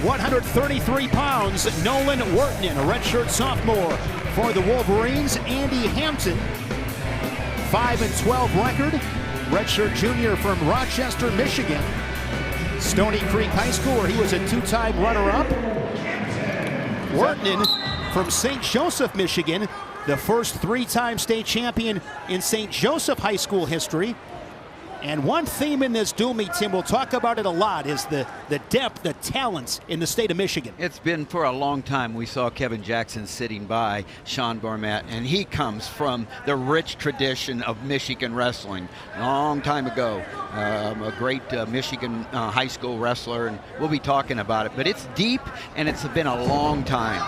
133 pounds, Nolan Wertanen, a redshirt sophomore for the Wolverines. Andy Hampton, 5-12 record, redshirt junior from Rochester, Michigan. Stony Creek High School, where he was a two-time runner-up. Wertanen from St. Joseph, Michigan, the first three-time state champion in St. Joseph High School history. And one theme in this duel meet, Tim, we'll talk about it a lot, is the depth, the talents in the state of Michigan. It's been for a long time. We saw Kevin Jackson sitting by Sean Bormat, and he comes from the rich tradition of Michigan wrestling. Long time ago, a great Michigan high school wrestler, and we'll be talking about it. But it's deep, and it's been a long time.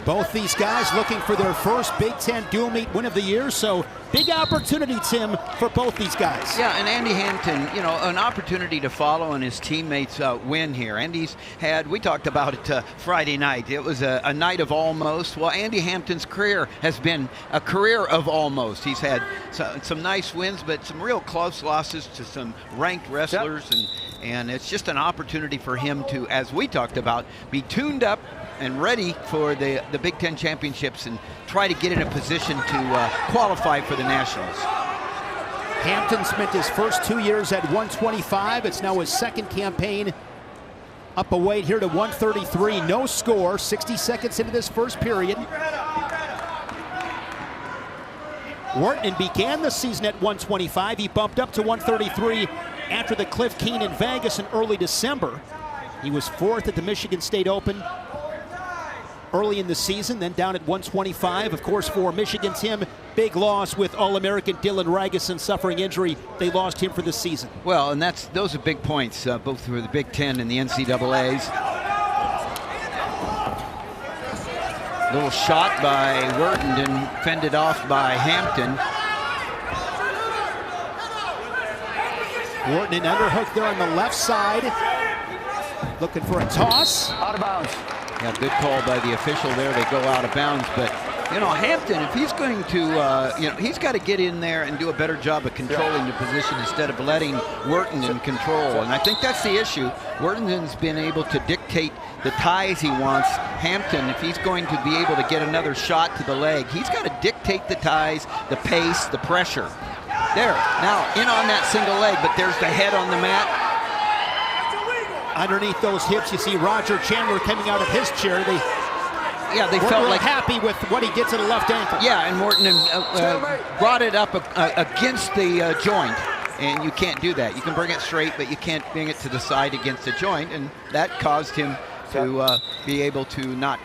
Both these guys looking for their first Big Ten dual meet win of the year, so big opportunity, Tim, for both these guys. Yeah, and Andy Hampton, you know, an opportunity to follow and his teammates win here. Andy's had, we talked about it Friday night, it was a night of almost. Well, Andy Hampton's career has been a career of almost. He's had some nice wins, but some real close losses to some ranked wrestlers, and it's just an opportunity for him to, as we talked about, be tuned up and ready for the Big Ten championships and try to get in a position to qualify for the Nationals. Hampton spent his first 2 years at 125. It's now his second campaign up a weight here to 133. No score, 60 seconds into this first period. Wertanen began the season at 125. He bumped up to 133 after the Cliff Keen in Vegas in early December. He was fourth at the Michigan State Open early in the season, then down at 125. Of course, for Michigan, Tim, big loss with All-American Dylan Ragusin suffering injury. They lost him for the season. Well, and those are big points, both for the Big Ten and the NCAAs. Little shot by Wertanen, fended off by Hampton. Wertanen underhook there on the left side, looking for a toss. Out of bounds. Yeah, good call by the official there to go out of bounds. But, you know, Hampton, if he's going to, you know, he's got to get in there and do a better job of controlling the position instead of letting Wertanen control. And I think that's the issue. Wertanen's been able to dictate the ties he wants. Hampton, if he's going to be able to get another shot to the leg, he's got to dictate the ties, the pace, the pressure. There, now in on that single leg, but there's the head on the mat. Underneath those hips, you see Roger Chandler coming out of his chair. They felt like happy with what he did to the left ankle. Yeah, and Wertanen brought it up against the joint, and you can't do that. You can bring it straight, but you can't bring it to the side against the joint, and that caused him to be able to not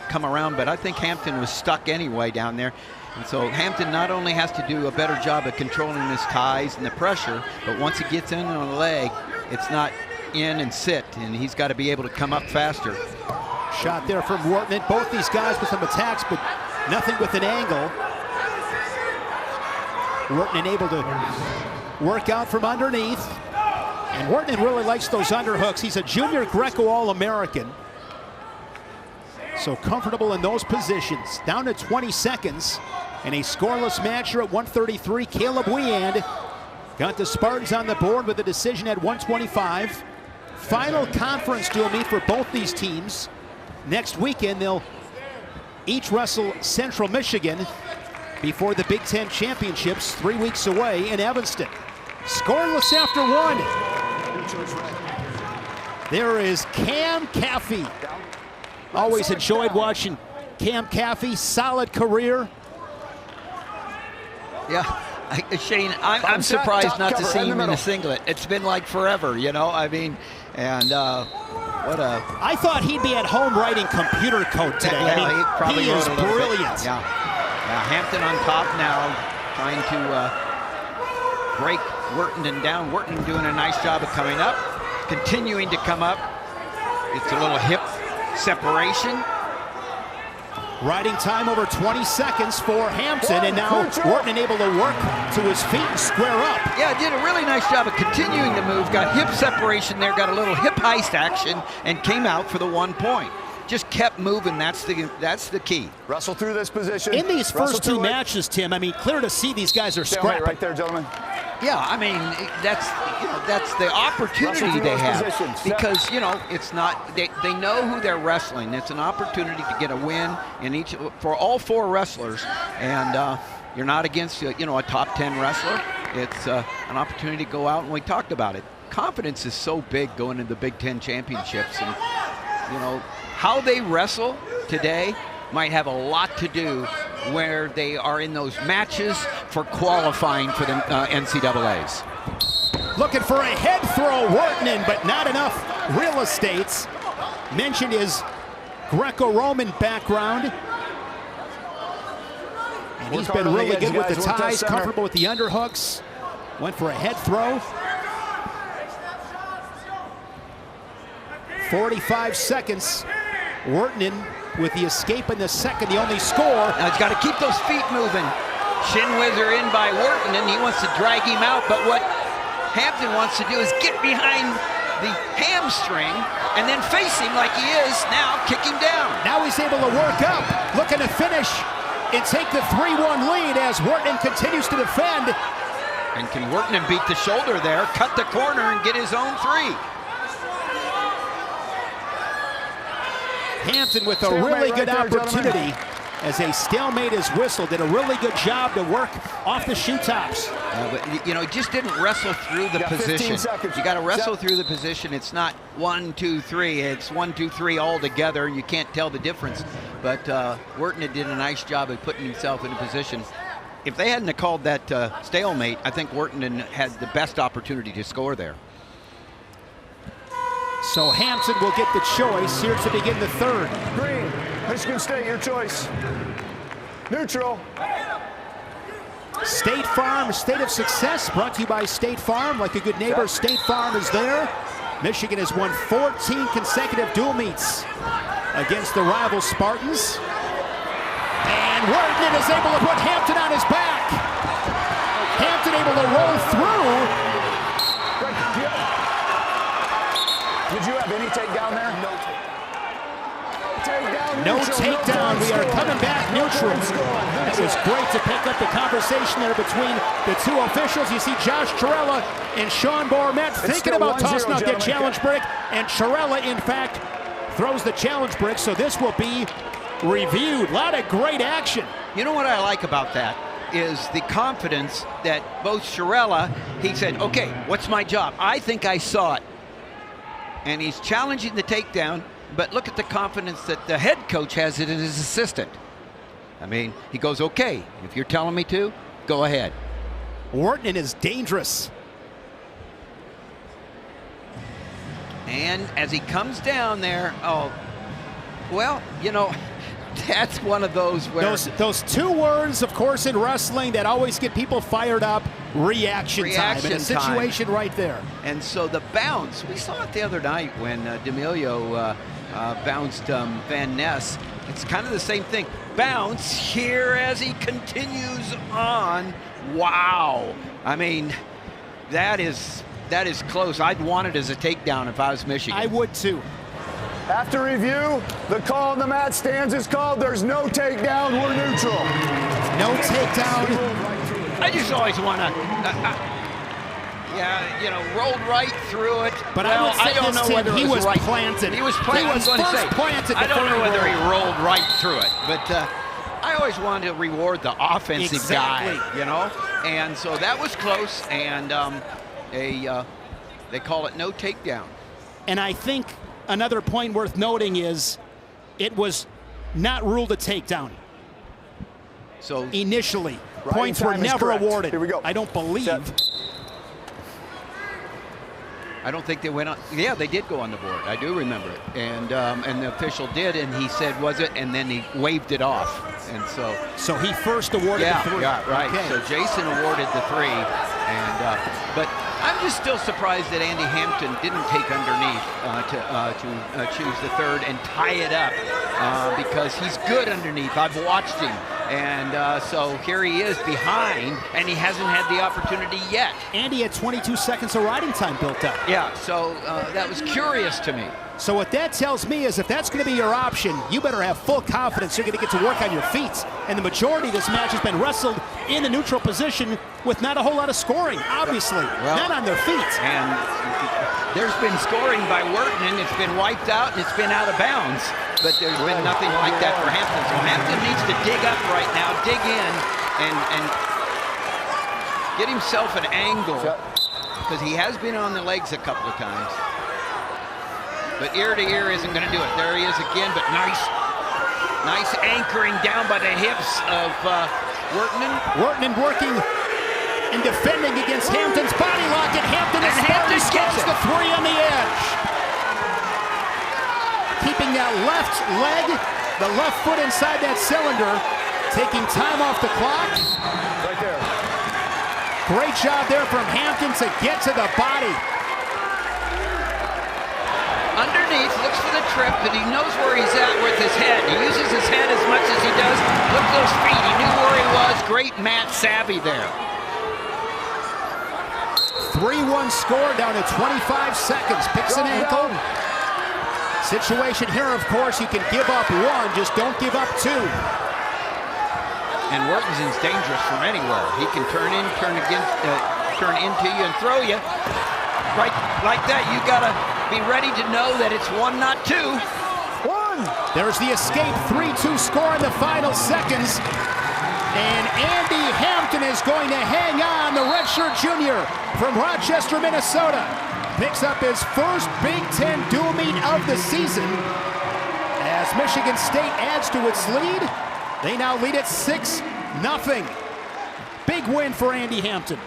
come around. But I think Hampton was stuck anyway down there. And so Hampton not only has to do a better job of controlling his ties and the pressure, but once he gets in on the leg, it's not in and sit, and he's got to be able to come up faster. Shot there from Wertanen. Both these guys with some attacks, but nothing with an angle. Wertanen able to work out from underneath. And Wertanen really likes those underhooks. He's a junior Greco All-American. So comfortable in those positions. Down to 20 seconds. And a scoreless match here at 133. Caleb Weand got the Spartans on the board with a decision at 125. Final conference dual meet for both these teams. Next weekend, they'll each wrestle Central Michigan before the Big Ten Championships 3 weeks away in Evanston. Scoreless after one. There is Cam Caffey. Always enjoyed watching Cam Caffey. Solid career. Yeah. Shane, I'm surprised not to see him in a singlet. It's been like forever, you know. I mean, and what a... I thought he'd be at home writing computer code today. Yeah, I mean, he is brilliant. Yeah. Hampton on top now, trying to break Wertanen down. Wertanen doing a nice job of coming up, continuing to come up. It's a little hip separation. Riding time over 20 seconds for Hampton, and now Wertanen able to work to his feet and square up. Yeah, did a really nice job of continuing to move, got hip separation there, got a little hip heist action, and came out for the 1 point. Just kept moving, that's the key. Wrestle through this position. In these first two matches, Tim, I mean, clear to see these guys are scrapping. Right there, gentlemen. Yeah, I mean, that's the opportunity they have, because it's not, they know who they're wrestling. It's an opportunity to get a win in each for all 4 wrestlers, and you're not against a top 10 wrestler. It's an opportunity to go out, and we talked about it. Confidence is so big going into the Big Ten championships, and how they wrestle today might have a lot to do where they are in those matches for qualifying for the NCAAs. Looking for a head throw, Wertanen, but not enough real estate. Mentioned his Greco-Roman background. And he's been really good with the ties, comfortable with the underhooks. Went for a head throw. 45 seconds. Wertanen with the escape in the second, the only score. Now he's got to keep those feet moving. Shin whizzer in by Wertanen. He wants to drag him out, but what Hampton wants to do is get behind the hamstring and then face him like he is now, kick him down. Now he's able to work up, looking to finish and take the 3-1 lead as Wertanen continues to defend. And can Wertanen beat the shoulder there, cut the corner, and get his own 3? Hampton with a really good opportunity as a stalemate is whistled. Did a really good job to work off the shoe tops. But he just didn't wrestle through the position. You got to wrestle through the position. It's not 1, 2, 3. It's 1, 2, 3 all together, and you can't tell the difference. But Wertanen did a nice job of putting himself in a position. If they hadn't called that stalemate, I think Wertanen had the best opportunity to score there. So Hampton will get the choice here to begin the third. Green, Michigan State, your choice. Neutral. State Farm, State of Success, brought to you by State Farm. Like a good neighbor, State Farm is there. Michigan has won 14 consecutive dual meets against the rival Spartans. And Wertanen is able to put Hampton on his back. Hampton able to roll through. Did you have any takedown there? No takedown. No takedown. We are coming back neutral. It was great to pick up the conversation there between the 2 officials. You see Josh Chirella and Sean Bourmet thinking about tossing out that challenge brick. And Chirella, in fact, throws the challenge brick. So this will be reviewed. A lot of great action. You know what I like about that is the confidence that both Chirella, he said, okay, what's my job? I think I saw it. And he's challenging the takedown, but look at the confidence that the head coach has in his assistant. I mean, he goes, okay, if you're telling me to, go ahead. Wertanen is dangerous. And as he comes down there, that's one of those where... Those 2 words, of course, in wrestling that always get people fired up, reaction time. And a situation right there. And so the bounce, we saw it the other night when D'Amelio bounced Van Ness. It's kind of the same thing. Bounce here as he continues on. Wow. I mean, that is close. I'd want it as a takedown if I was Michigan. I would too. After review, the call on the mat stands is called. There's no takedown. We're neutral. No takedown. I just always want to, rolled right through it. But well, I don't know whether he was right. planted. He was planted. He was first planted. I don't know whether he rolled right through it, but I always wanted to reward the offensive guy, And so that was close, and they call it no takedown. And I think another point worth noting is it was not ruled a takedown. So initially, points were never awarded. Here we go. I don't believe. I don't think they went on. Yeah, they did go on the board. I do remember it. And the official did, and he said, was it? And then he waved it off. And so he first awarded the 3. Yeah, right. Okay. So Jason awarded the 3. And but I'm just still surprised that Andy Hampton didn't take underneath to choose the 3rd and tie it up because he's good underneath. I've watched him, And so here he is behind, and he hasn't had the opportunity yet. Andy had 22 seconds of riding time built up. Yeah, so that was curious to me. So what that tells me is if that's going to be your option, you better have full confidence you're going to get to work on your feet. And the majority of this match has been wrestled in the neutral position with not a whole lot of scoring, obviously. Well, not on their feet. And there's been scoring by Wertanen. It's been wiped out, and it's been out of bounds. But there's been nothing like that for Hampton. So Hampton needs to dig up right now, dig in, and get himself an angle, because he has been on the legs a couple of times. But ear to ear isn't going to do it. There he is again, but nice anchoring down by the hips of Wertanen. Wertanen working and defending against Hampton's body lock, and Hampton scores the three on the edge. Keeping that left leg, the left foot inside that cylinder, taking time off the clock. Right there. Great job there from Hampton to get to the body. Underneath, looks for the trip, but he knows where he's at with his head. He uses his head as much as he does. Look at those feet. He knew where he was. Great mat savvy there. 3-1 score down to 25 seconds. Picks an ankle. Situation here, of course, you can give up one, just don't give up two. And Wertanen's dangerous from anywhere. He can turn in, turn into you and throw you. Right like that, you gotta be ready to know that it's one, not two. One. There's the escape, 3-2 score in the final seconds. And Andy Hampton is going to hang on, the redshirt junior from Rochester, Minnesota. Picks up his first Big Ten dual meet of the season. As Michigan State adds to its lead, they now lead at 6-0. Big win for Andy Hampton.